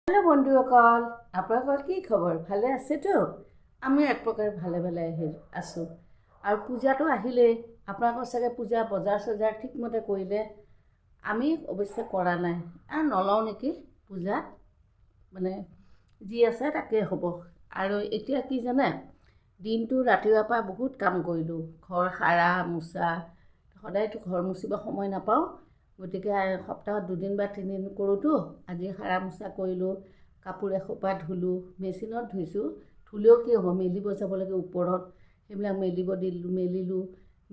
Hello বন্ধুসকল, আপোনালোকৰ কি খবৰ? ভালে আছেতো? আমি এক প্ৰকাৰ ভালে ভালে আছোঁ। আৰু পূজাটো আহিলেই আপোনালোকৰ চাগে পূজা বজাৰ চজাৰ ঠিকমতে কৰিলে। আমি অৱশ্যে কৰা নাই আৰু নলওঁ নেকি পূজাত, মানে যি আছে তাকেই হ'ব। আৰু এতিয়া কি জানে, দিনটো ৰাতিপুৱাৰ পৰা বহুত কাম কৰিলোঁ। ঘৰ সাৰা মোচা, সদায়তো ঘৰ মুচিব সময় নাপাওঁ, গতিকে সপ্তাহত 2 বা 3 দিন কৰোঁতো। আজি সাৰা মোচা কৰিলোঁ, কাপোৰ এসোপা ধুলোঁ, মেচিনত ধুইছোঁ। ধুলেও কি হ'ব, মেলিব যাব লাগে ওপৰত, সেইবিলাক মেলিব দিলোঁ,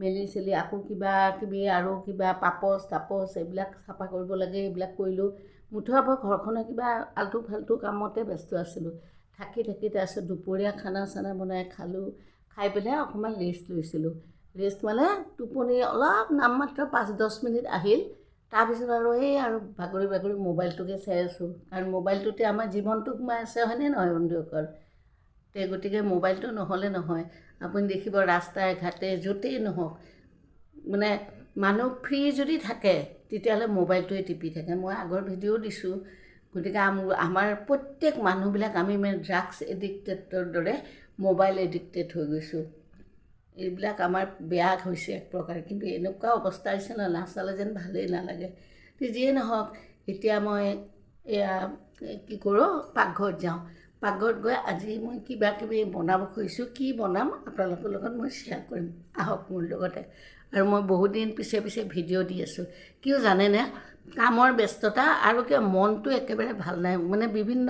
মেলি চেলি আকৌ কিবা কিবি আৰু কিবা পাপচ তাপচ এইবিলাক চাফা কৰিব লাগে, এইবিলাক কৰিলোঁ। মুঠৰ ঘৰখনৰ কিবা আল্টু ফাল্টু কামতে ব্যস্ত আছিলোঁ। থাকি তাৰপিছত দুপৰীয়া খানা চানা বনাই খালোঁ। খাই পেলাই অকণমান ৰেষ্ট লৈছিলোঁ। ৰেষ্ট মানে টোপনি অলপ নামমাত্ৰ 5-10 মিনিট আহিল। তাৰপিছত আৰু বাগৰি মোবাইলটোকে চাই আছোঁ। কাৰণ মোবাইলটোতে আমাৰ জীৱনটো সোমাই আছে, হয়নে নহয় বন্ধুসকল? গতিকে মোবাইলটো নহ'লে নহয়। আপুনি দেখিব ৰাস্তাই ঘাটে য'তেই নহওক, মানে মানুহ ফ্ৰী যদি থাকে তেতিয়াহ'লে মোবাইলটোৱে টিপি থাকে। মই আগৰ ভিডিঅ' দিছোঁ। গতিকে আমাৰ প্ৰত্যেক মানুহবিলাক আমি মানে ড্ৰাগছ এডিক্টেডৰ দৰে মোবাইল এডিক্টেড হৈ গৈছোঁ। এইবিলাক আমাৰ বেয়া হৈছে এক প্ৰকাৰ, কিন্তু এনেকুৱা অৱস্থা হৈছে ন, নাচালে যেন ভালেই নালাগে। যিয়ে নহওক, এতিয়া মই কি কৰোঁ, পাকঘৰত যাওঁ। পাকঘৰত গৈ আজি মই কিবা কিবি বনাব খুজিছোঁ। কি বনাম আপোনালোকৰ লগত মই শ্বেয়াৰ কৰিম, আহক মোৰ লগতে। আৰু মই বহুত দিন পিছে ভিডিঅ' দি আছোঁ। কিয় জানেনে, কামৰ ব্যস্ততা আৰু কিয় মনটো একেবাৰে ভাল নাই। মানে বিভিন্ন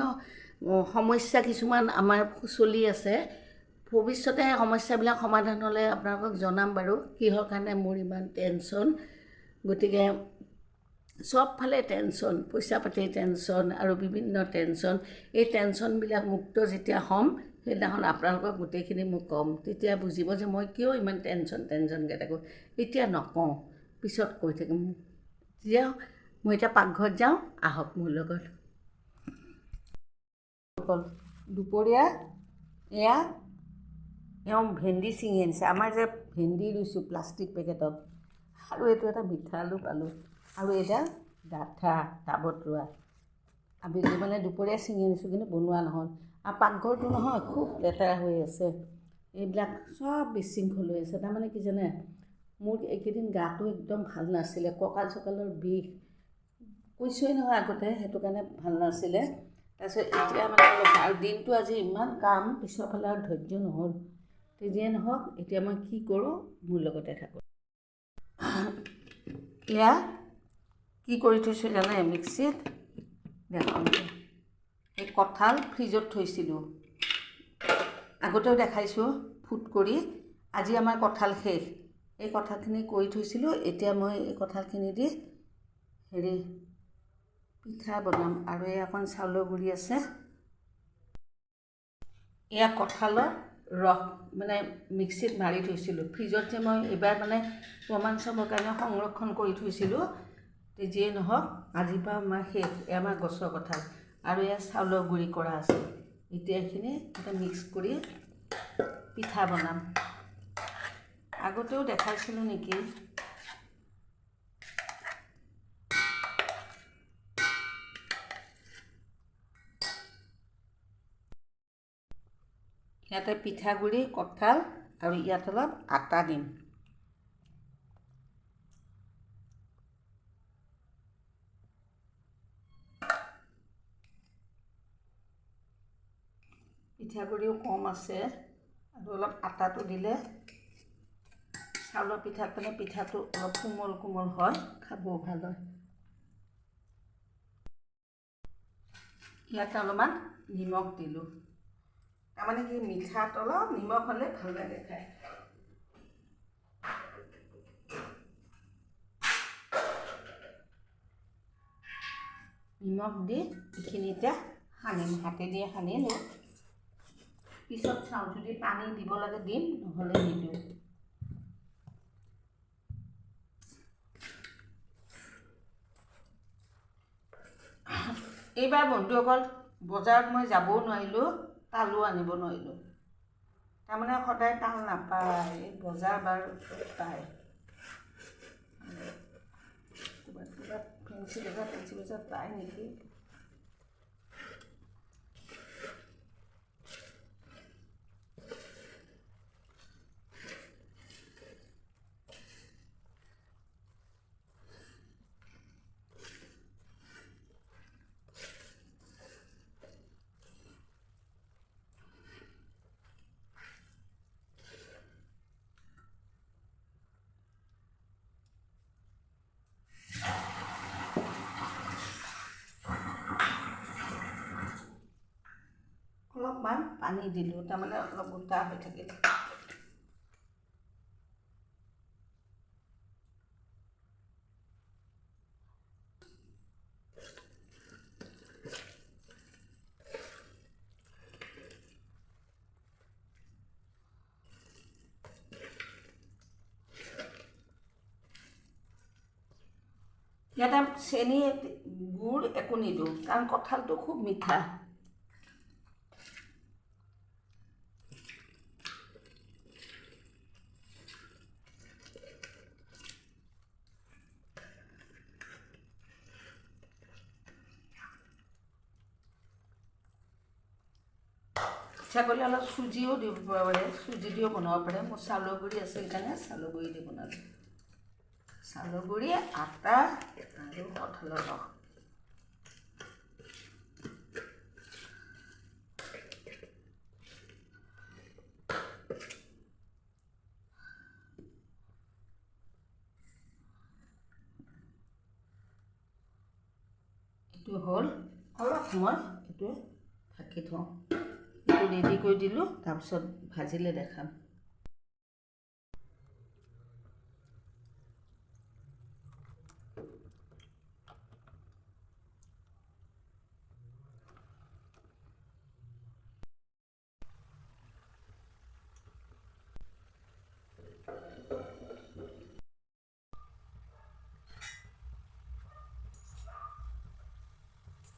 সমস্যা কিছুমান আমাৰ চলি আছে। ভৱিষ্যতে সমস্যাবিলাক সমাধান হ'লে আপোনালোকক জনাম বাৰু, কিহৰ কাৰণে মোৰ ইমান টেনশ্যন। গতিকে চবফালে টেনশ্যন, পইচা পাতিৰ টেনশ্যন আৰু বিভিন্ন টেনশ্যন। এই টেনশ্যনবিলাক মুক্ত যেতিয়া হ'ম, সেইদিনাখন আপোনালোকক গোটেইখিনি মোক ক'ম। তেতিয়া বুজিব যে মই কিয় ইমান টেনশ্যনকৈ থাকোঁ। এতিয়া নকওঁ, পিছত কৈ থাকিম। এতিয়া মই এতিয়া পাকঘৰত যাওঁ, আহক মোৰ লগত। দুপৰীয়া এওঁ ভেন্দি ছিঙি আনিছে। আমাৰ যে ভেন্দি ৰুইছোঁ প্লাষ্টিক পেকেটত, আৰু এইটো এটা মিঠা আলু পালোঁ, আৰু এইডাল ডাঠা টাবত ৰোৱা। আবেলি মানে দুপৰীয়া ছিঙি আনিছোঁ, কিন্তু বনোৱা নহ'ল। আৰু পাকঘৰটো নহয় খুব লেতেৰা হৈ আছে, এইবিলাক চব বিশৃংখল হৈ আছে। তাৰমানে কি জানে, মোৰ এইকেইদিন গাটো একদম ভাল নাছিলে, কঁকাল চকালৰ বিষ, কৈছোঁৱেই নহয় আগতে, সেইটো কাৰণে ভাল নাছিলে। তাৰপিছত এতিয়া মানে অলপ, আৰু দিনটো আজি ইমান কাম, পিছৰ ফালে আৰু ধৈৰ্য নহ'ল। যিয়ে নহওক, এতিয়া মই কি কৰোঁ, মোৰ লগতে থাকোঁ। এয়া কি কৰি থৈছোঁ জানে, মিক্সিত দেখাওঁ। এই কঁঠাল ফ্ৰিজত থৈছিলোঁ, আগতেও দেখাইছোঁ ফুট কৰি। আজি আমাৰ কঁঠাল শেষ। এই কঁঠালখিনি কৰি থৈছিলোঁ। এতিয়া মই এই কঁঠালখিনি দি পিঠা বনাম। আৰু এই অকণ চাউলৰ গুড়ি আছে। এয়া কঁঠালৰ ৰস মানে মিক্সিত মাৰি থৈছিলোঁ। ফ্ৰিজত যে মই এইবাৰ মানে প্ৰমাণ চাবৰ কাৰণে সংৰক্ষণ কৰি থৈছিলোঁ। যিয়ে নহওক, আজিৰ পৰা আমাৰ শেষ। এয়া আমাৰ গছৰ কঁঠাল, আৰু এয়া চাউলৰ গুড়ি কৰা আছে। এতিয়া এইখিনি এটা মিক্স কৰি পিঠা বনাম। আগতেও দেখাইছিলোঁ নেকি। ইয়াতে পিঠাগুড়ি, কঁঠাল, আৰু ইয়াত অলপ আটা দিম। পিঠাগুড়িও কম আছে, আৰু অলপ আটাটো দিলে চাউলৰ পিঠাত মানে পিঠাটো অলপ কোমল হয়, খাবও ভাল হয়। ইয়াত অলপমান নিমখ দিলোঁ। তাৰমানে কি, মিঠাত অলপ নিমখ হ'লে ভাল লাগে খাই। নিমখ দি এইখিনি এতিয়া সানিম, হাতেদিয়ে সানিলোঁ। পিছত চাওঁ, যদি পানী দিব লাগে দিম, নহ'লে নিদিওঁ। এইবাৰ বন্ধুসকল বজাৰত মই যাবও নোৱাৰিলোঁ, তালো আনিব নোৱাৰিলোঁ। তাৰমানে সদায় তাল নাপায়, বজাৰ বাৰ পায়। ক'ৰবাত ফেঞ্চি বজাৰ পায় নেকি। অলপমান পানী দিলোঁ, তাৰমানে অলপ গোটা হৈ থাকিল। ইয়াতে চেনি গুড় একো নিদিওঁ, কাৰণ কঁঠালটো খুব মিঠা। ইচ্ছা কৰিলে অলপ চুজিও দিব পাৰে, চুজি দিও বনাব পাৰে। মোৰ চাউলৰ গুড়ি আছে সেইকাৰণে চাউলৰ গুড়ি দি বনালোঁ। চাউলৰ গুড়ি, আটা আৰু কঁঠালৰ ৰস। এইটো হ'ল, অলপ সময় এইটো ঢাকি থওঁ। এইটো ৰেডি কৰি দিলোঁ, তাৰপিছত ভাজিলে দেখাম।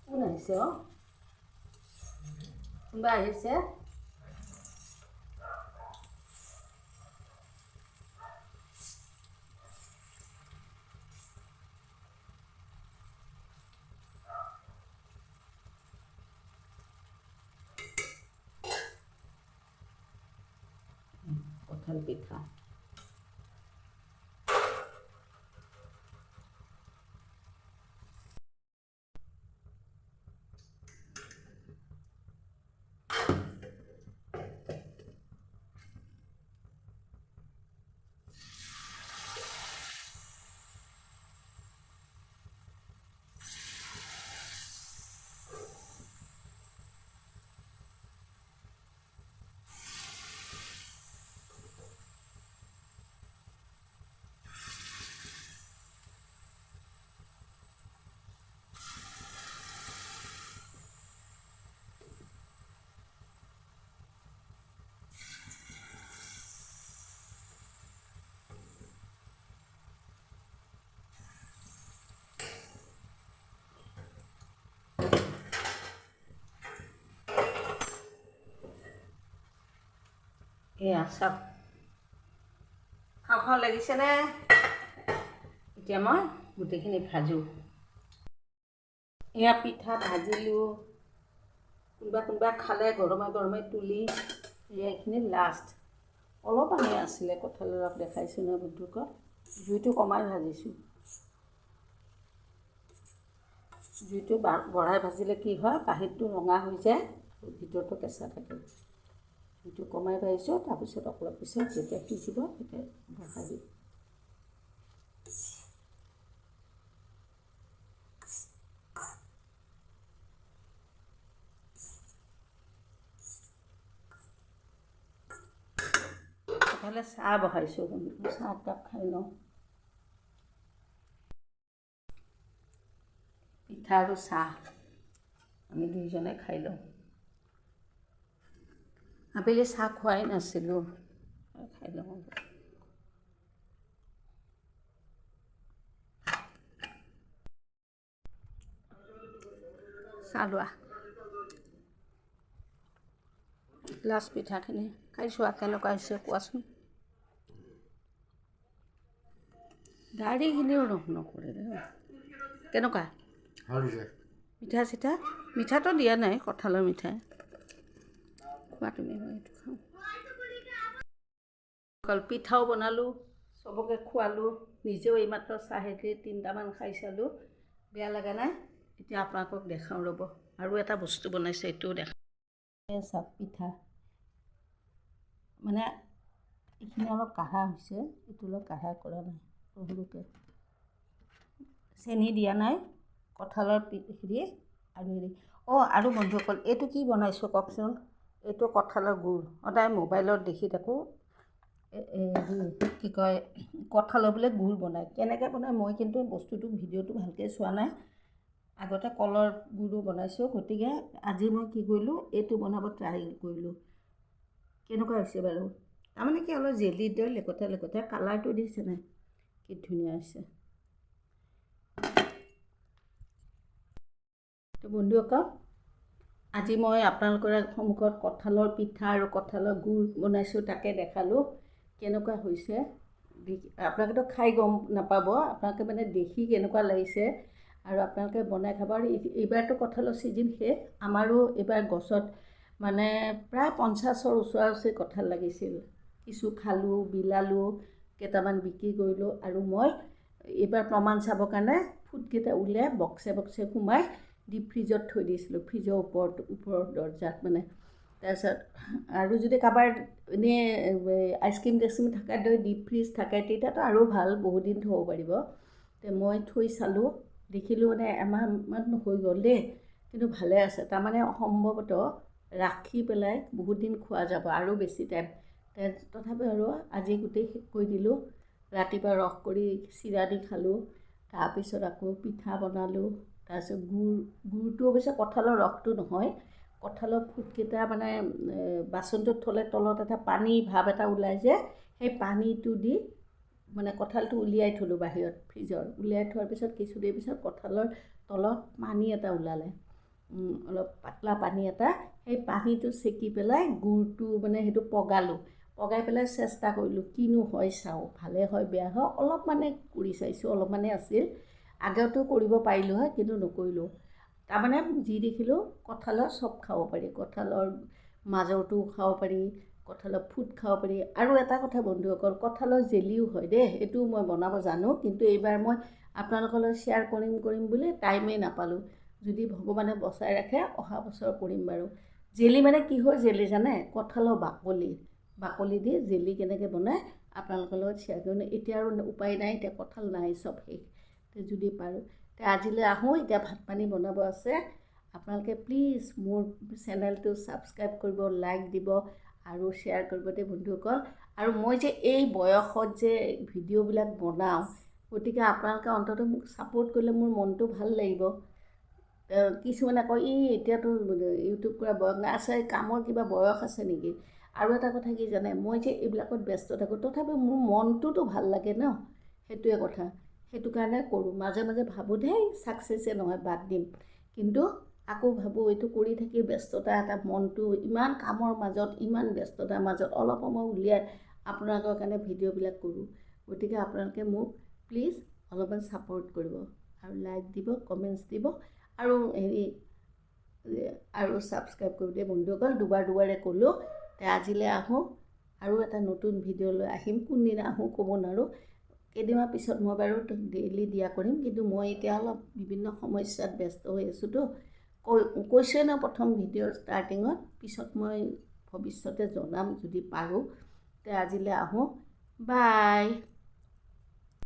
কোন আহিছে? কোনোবা আহিছে? কঁঠাল পিঠা। এয়া চাওক, খাওঁ খাওঁ লাগিছেনে? এতিয়া মই গোটেইখিনি ভাজোঁ। এয়া পিঠা ভাজিলোঁ। কোনোবা কোনোবা খালে গৰমে গৰমে তুলি। এয়া এইখিনি লাষ্ট। অলপ পানী আছিলে, কঁঠালৰ ৰস দেখাইছোঁ নহয় বন্ধুকক। জুইটো কমাই ভাজিছোঁ। জুইটো বঢ়াই ভাজিলে কি হয়, বাহিৰটো ৰঙা হৈ যায়, ভিতৰটো কেঁচা থাকে। জুইটো কমাই ভাজিছোঁ, তাৰপিছত অলপ পিছত যেতিয়া সিজিব তেতিয়া বঢ়াই দিম। এফালে চাহ বহাইছোঁ, চাহ একাপ খাই লওঁ। পিঠা আৰু চাহ আমি দুইজনে খাই লওঁ। আবেলি চাহ খোৱাই নাছিলোঁ, খাই লওঁ। চাহ লোৱা। লাষ্ট পিঠাখিনি খাই চোৱা কেনেকুৱা হৈছে কোৱাচোন। দাঢ়িখিনিও নকৰে। কেনেকুৱা মিঠা চিঠা? মিঠাটো দিয়া নাই, কঁঠালৰ মিঠাই। খোৱা তুমি, মই এইটো খাওঁ। অকল পিঠাও বনালোঁ, চবকে খোৱালোঁ, নিজেও এইমাত্ৰ চাহেদি 3টামান খাই চালোঁ, বেয়া লগা নাই। এতিয়া আপোনালোকক দেখাওঁ ৰ'ব, আৰু এটা বস্তু বনাইছোঁ, এইটোও দেখাওঁ। চাওক পিঠা, মানে এইখিনি অলপ কাঢ়া হৈছে, এইটো অলপ কাঢ়া কৰা নাই, সৰুকৈ। চেনি দিয়া নাই, কঁঠালৰ হেৰি আৰু হেৰি। আৰু বন্ধুসকল, এইটো কি বনাইছোঁ কওকচোন? এইটো কঁঠালৰ গুড় সদায় মোবাইলত দেখি থাকোঁ কি কয় কঁঠালৰ বোলে গুড় বনায় কেনেকৈ বনায় মই কিন্তু বস্তুটো ভিডিঅ'টো ভালকৈ চোৱা নাই আগতে কলৰ গুড়ো বনাইছোঁ গতিকে আজি মই কি কৰিলোঁ এইটো বনাব ট্ৰাই কৰিলোঁ কেনেকুৱা হৈছে বাৰু তাৰমানে কি অলপ জেলি দৰে লেকটা লেকটা কালাৰটো দিছেনে কি ধুনীয়া হৈছে তো বন্ধুসকল আজি মই আপোনালোকৰ সন্মুখত কঁঠালৰ পিঠা আৰু কঁঠালৰ গুড় বনাইছোঁ তাকে দেখালোঁ কেনেকুৱা হৈছে আপোনালোকেতো খাই গম নাপাব আপোনালোকে মানে দেখি কেনেকুৱা লাগিছে আৰু আপোনালোকে বনাই খাব আৰু এইবাৰতো কঁঠালৰ ছিজন শেষ আমাৰো এইবাৰ গছত মানে প্ৰায় 50ৰ ওচৰা ওচৰি কঁঠাল লাগিছিল কিছু খালোঁ বিলালোঁ কেইটামান বিক্ৰী কৰিলোঁ আৰু মই এইবাৰ প্ৰমাণ চাবৰ কাৰণে ফুটকেইটা উলিয়াই বক্সে বক্সে সোমাই ডিপ ফ্ৰিজত থৈ দিছিলোঁ ফ্ৰিজৰ ওপৰৰ দৰ্জাত মানে তাৰপিছত আৰু যদি কাৰোবাৰ এনেই আইচক্ৰীম টাইচক্ৰীম থকাৰ দৰে ডিপ ফ্ৰিজ থাকে তেতিয়াতো আৰু ভাল বহুদিন থ'ব পাৰিব তে মই থৈ চালোঁ দেখিলোঁ মানে এমাহমান হৈ গ'ল দেই কিন্তু ভালে আছে তাৰমানে সম্ভৱতঃ ৰাখি পেলাই বহুত দিন খোৱা যাব আৰু বেছি টাইম তথাপি আৰু আজি গোটেই শেষ কৰি দিলোঁ ৰাতিপুৱা ৰস কৰি চিৰা দি খালোঁ তাৰপিছত আকৌ পিঠা বনালোঁ তাৰপিছত গুড়টো অৱশ্যে কঁঠালৰ ৰসটো নহয় কঁঠালৰ ফুটকেইটা মানে বাচনটোত থ'লে তলত এটা পানী ভাৱ এটা ওলাই যে সেই পানীটো দি মানে কঁঠালটো উলিয়াই থ'লোঁ বাহিৰত ফ্ৰিজৰ উলিয়াই থোৱাৰ পিছত কিছু দেৰি পিছত কঁঠালৰ তলত পানী এটা ওলালে অলপ পাতলা পানী এটা সেই পানীটো চেকি পেলাই গুড়টো মানে সেইটো পগাই পেলাই চেষ্টা কৰিলোঁ কিনো হয় চাওঁ ভালে হয় বেয়া হয় অলপ মানে কৰি চাইছোঁ অলপমানে আছিল আগতেও কৰিব পাৰিলোঁ হয় কিন্তু নকৰিলোঁ তাৰমানে যি দেখিলোঁ কঁঠালৰ চব খাব পাৰি কঁঠালৰ মাজৰটো খাব পাৰি কঁঠালৰ ফুট খাব পাৰি আৰু এটা কথা বন্ধুসকল কঁঠালৰ জেলিও হয় দেই এইটো মই বনাব জানো কিন্তু এইবাৰ মই আপোনালোকলৈ শ্বেয়াৰ কৰিম বুলি টাইমেই নাপালোঁ যদি ভগৱানে বচাই ৰাখে অহা বছৰ কৰিম বাৰু জেলি মানে কি হয় জেলি জানে কঁঠালৰ বাকলি দি জেলি কেনেকৈ বনায় আপোনালোকৰ লগত শ্বেয়াৰ কৰিম এতিয়া আৰু উপায় নাই এতিয়া কঁঠাল নাই চব শেষ যদি পাৰোঁ তে আজিলৈ আহোঁ এতিয়া ভাত পানী বনাব আছে আপোনালোকে প্লিজ মোৰ চেনেলটো ছাবস্ক্ৰাইব কৰিব লাইক দিব আৰু শ্বেয়াৰ কৰিব দেই বন্ধুসকল আৰু মই যে এই বয়সত যে ভিডিঅ'বিলাক বনাওঁ গতিকে আপোনালোকে অন্ততঃ মোক ছাপোৰ্ট কৰিলে মোৰ মনটো ভাল লাগিব কিছুমানে কয় এতিয়াতো ইউটিউব কৰা বয়স নাই আছে কামৰ কিবা বয়স আছে নেকি আৰু এটা কথা কি জানে মই যে এইবিলাকত ব্যস্ত থাকোঁ তথাপি মোৰ মনটোতো ভাল লাগে ন সেইটোৱে কথা সেইটো কাৰণে কৰোঁ মাজে মাজে ভাবোঁ দেই ছাকচেছে নহয় বাদ দিম কিন্তু আকৌ ভাবোঁ এইটো কৰি থাকি ব্যস্ততা এটা মনটো ইমান কামৰ মাজত ইমান ব্যস্ততাৰ মাজত অলপ সময় উলিয়াই আপোনালোকৰ কাৰণে ভিডিঅ'বিলাক কৰোঁ গতিকে আপোনালোকে মোক প্লিজ অলপমান ছাপোৰ্ট কৰিব আৰু লাইক দিব কমেণ্টছ দিব আৰু আৰু ছাবস্ক্ৰাইব কৰিব দিয়ে বন্ধুসকল দুবাৰে ক'লোঁ তে আজিলৈ আহোঁ আৰু এটা নতুন ভিডিঅ' লৈ আহিম কোনদিনা আহোঁ ক'ব নোৱাৰোঁ কেইদিনমান পিছত মই বাৰু ডেইলি দিয়া কৰিম কিন্তু মই এতিয়া অলপ বিভিন্ন সমস্যাত ব্যস্ত হৈ আছোঁতো কৈছোৱে ন প্ৰথম ভিডিঅ'ৰ ষ্টাৰ্টিঙত পিছত মই ভৱিষ্যতে জনাম যদি পাৰোঁ তে আজিলৈ আহোঁ বাই